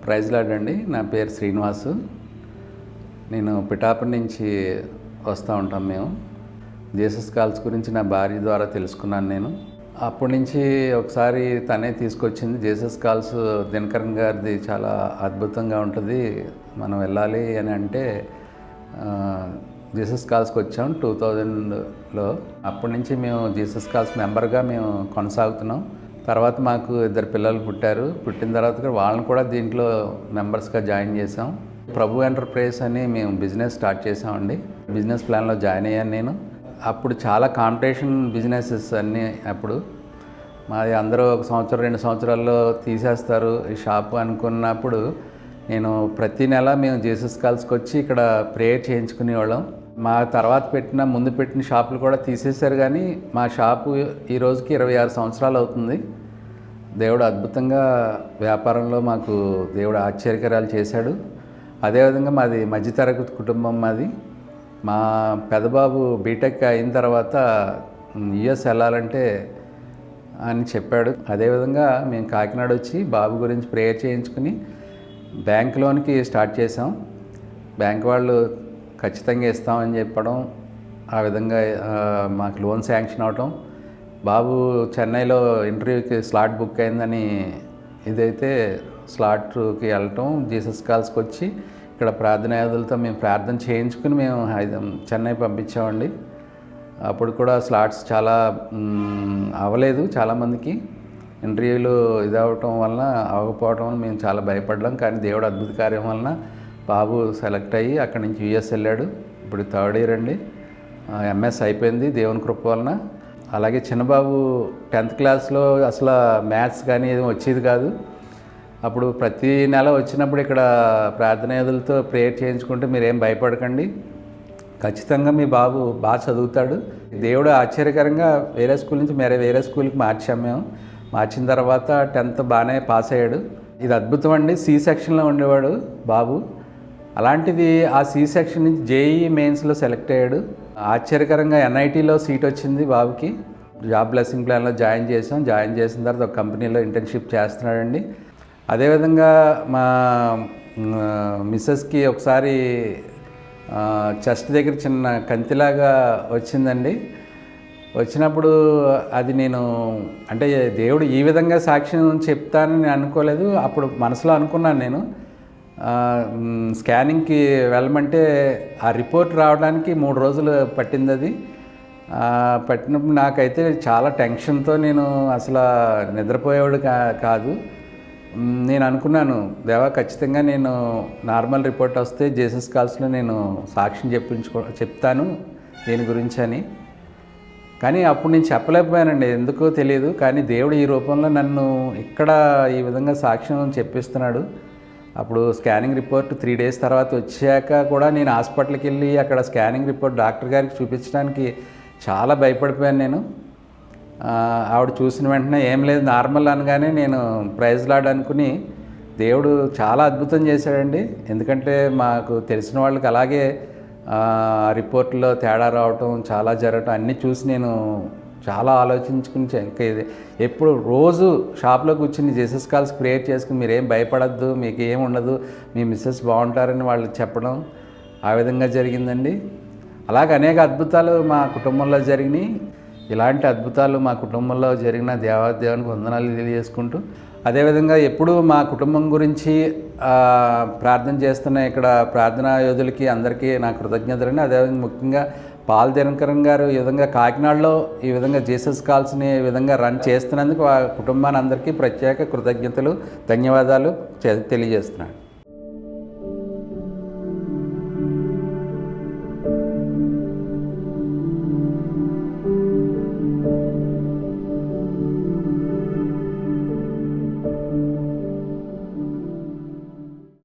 Praise lord అండి. నా పేరు శ్రీనివాసు. నేను పిఠాపురం నుంచి వస్తూ ఉంటాం మేము. జీసస్ కాల్స్ గురించి నా భార్య ద్వారా తెలుసుకున్నాను నేను. అప్పటి నుంచి ఒకసారి తనే తీసుకొచ్చింది. జీసస్ కాల్స్ దినకరన్ గారిది చాలా అద్భుతంగా ఉంటుంది, మనం వెళ్ళాలి అని అంటే జీసస్ కాల్స్కి వచ్చాం 2000లో. అప్పటి నుంచి మేము జీసస్ కాల్స్ మెంబర్గా మేము కొనసాగుతున్నాం. తర్వాత మాకు 2 పిల్లలు పుట్టారు. పుట్టిన తర్వాత వాళ్ళని కూడా దీంట్లో మెంబర్స్గా జాయిన్ చేసాం. ప్రభు ఎంటర్ప్రైజ్ అని మేము బిజినెస్ స్టార్ట్ చేసామండి. బిజినెస్ ప్లాన్లో జాయిన్ అయ్యాను నేను. అప్పుడు చాలా కాంపిటీషన్ బిజినెసెస్ అన్నీ. అప్పుడు మాది అందరూ 1 సంవత్సరం 2 సంవత్సరాల్లో తీసేస్తారు ఈ షాపు అనుకున్నప్పుడు నేను ప్రతి నెల మేము జీసస్ కాల్స్కి వచ్చి ఇక్కడ ప్రేయర్ చేయించుకునేవాళ్ళం. మా తర్వాత ముందు పెట్టిన షాపులు కూడా తీసేశారు, కానీ మా షాపు ఈ రోజుకి 26 సంవత్సరాలు అవుతుంది. దేవుడు అద్భుతంగా వ్యాపారంలో మాకు దేవుడు ఆశ్చర్యకరాలు చేశాడు. అదేవిధంగా మాది మధ్యతరగతి కుటుంబం. మా పెదబాబు బీటెక్ అయిన తర్వాత యుఎస్ వెళ్ళాలంటే అని చెప్పాడు. అదేవిధంగా మేము కాకినాడ వచ్చి బాబు గురించి ప్రేయర్ చేయించుకుని బ్యాంక్ లోన్కి స్టార్ట్ చేసాం. బ్యాంక్ వాళ్ళు ఖచ్చితంగా ఇస్తామని చెప్పడం, ఆ విధంగా మాకు లోన్ శాంక్షన్ అవటం, బాబు చెన్నైలో ఇంటర్వ్యూకి స్లాట్ బుక్ అయిందని ఇదైతే స్లాట్కి వెళ్ళటం, జీసస్ కాల్స్కి వచ్చి ఇక్కడ ప్రార్థనాయాదులతో మేము ప్రార్థన చేయించుకుని మేము చెన్నై పంపించామండి. అప్పుడు కూడా స్లాట్స్ చాలా అవ్వలేదు, చాలామందికి ఇంటర్వ్యూలు ఇదవటం వలన అవ్వకపోవటం వల్ల మేము చాలా భయపడ్డాం. కానీ దేవుడు అద్భుత కార్యం వలన బాబు సెలెక్ట్ అయ్యి అక్కడి నుంచి యుఎస్ వెళ్ళాడు. ఇప్పుడు 3rd ఇయర్ అండి. ఎంఎస్ అయిపోయింది దేవుని కృప వలన. అలాగే చిన్నబాబు 10th క్లాస్లో అసలు మ్యాథ్స్ కానీ ఏదో వచ్చేది కాదు. అప్పుడు ప్రతి నెల వచ్చినప్పుడు ఇక్కడ ప్రార్థనాదులతో ప్రేయర్ చేయించుకుంటే మీరేం భయపడకండి, ఖచ్చితంగా మీ బాబు బాగా చదువుతాడు. దేవుడు ఆశ్చర్యకరంగా వేరే స్కూల్ నుంచి వేరే స్కూల్కి మార్చాం మేము. మార్చిన తర్వాత 10th బాగానే పాస్ అయ్యాడు. ఇది అద్భుతం అండి. సి సెక్షన్లో ఉండేవాడు బాబు, అలాంటిది ఆ సి సెక్షన్ నుంచి జేఈ మెయిన్స్లో సెలెక్ట్ అయ్యాడు. ఆశ్చర్యకరంగా ఎన్ఐటీలో సీట్ వచ్చింది బాబుకి. జాబ్ బ్లెస్సింగ్ ప్లాన్లో జాయిన్ చేసాం. జాయిన్ చేసిన తర్వాత ఒక కంపెనీలో ఇంటర్న్షిప్ చేస్తున్నాడండి. అదేవిధంగా మా మిస్సెస్కి ఒకసారి చెస్ట్ దగ్గర చిన్న కంతిలాగా వచ్చిందండి. వచ్చినప్పుడు అది నేను అంటే దేవుడు ఈ విధంగా సాక్ష్యం చెప్తానని అనుకోలేదు. అప్పుడు మనసులో అనుకున్నాను నేను. స్కానింగ్కి వెళ్ళమంటే ఆ రిపోర్ట్ రావడానికి 3 రోజులు పట్టింది. అది పట్టినప్పుడు నాకైతే చాలా టెన్షన్తో నేను అసలు నిద్రపోయేవాడు కాదు. నేను అనుకున్నాను, దేవా ఖచ్చితంగా నేను నార్మల్ రిపోర్ట్ వస్తే జీసస్ కాల్స్లో నేను సాక్ష్యం చెప్తాను దీని గురించి అని. కానీ అప్పుడు నేను చెప్పలేకపోయానండి, ఎందుకో తెలియదు. కానీ దేవుడు ఈ రూపంలో నన్ను ఇక్కడ ఈ విధంగా సాక్ష్యం చెప్పిస్తున్నాడు. అప్పుడు స్కానింగ్ రిపోర్ట్ 3 డేస్ తర్వాత వచ్చాక కూడా నేను హాస్పిటల్కి వెళ్ళి అక్కడ స్కానింగ్ రిపోర్ట్ డాక్టర్ గారికి చూపించడానికి చాలా భయపడిపోయాను నేను. ఆవిడ చూసిన వెంటనే ఏం లేదు నార్మల్ అనగానే నేను ప్రైజ్ లార్డ్ అనుకుని దేవుడు చాలా అద్భుతం చేశాడండి. ఎందుకంటే మాకు తెలిసిన వాళ్ళకి అలాగే రిపోర్ట్లో తేడా రావటం, చాలా జరగటం అన్నీ చూసి నేను చాలా ఆలోచించుకుని ఎప్పుడు రోజు షాప్లో కూర్చుని జీసస్ కాల్స్ ప్రేయర్ చేసుకుని మీరేం భయపడద్దు, మీకు ఏం ఉండదు, మీ మిస్సెస్ బాగుంటారని వాళ్ళు చెప్పడం, ఆ విధంగా జరిగిందండి. అలాగే అనేక అద్భుతాలు మా కుటుంబంలో జరిగినాయి. ఇలాంటి అద్భుతాలు మా కుటుంబంలో జరిగిన దేవాదేవానికి వందనాలు తెలియజేసుకుంటూ, అదేవిధంగా ఎప్పుడూ మా కుటుంబం గురించి ప్రార్థన చేస్తున్న ఇక్కడ ప్రార్థనా యోధులకి అందరికీ నా కృతజ్ఞతలండి. అదేవిధంగా ముఖ్యంగా పాల్ దినకరన్ గారు ఈ విధంగా కాకినాడలో ఈ విధంగా జీసస్ కాల్స్ని ఈ విధంగా రన్ చేస్తున్నందుకు ఆ కుటుంబాన్ని అందరికీ ప్రత్యేక కృతజ్ఞతలు, ధన్యవాదాలు తెలియజేస్తున్నాను.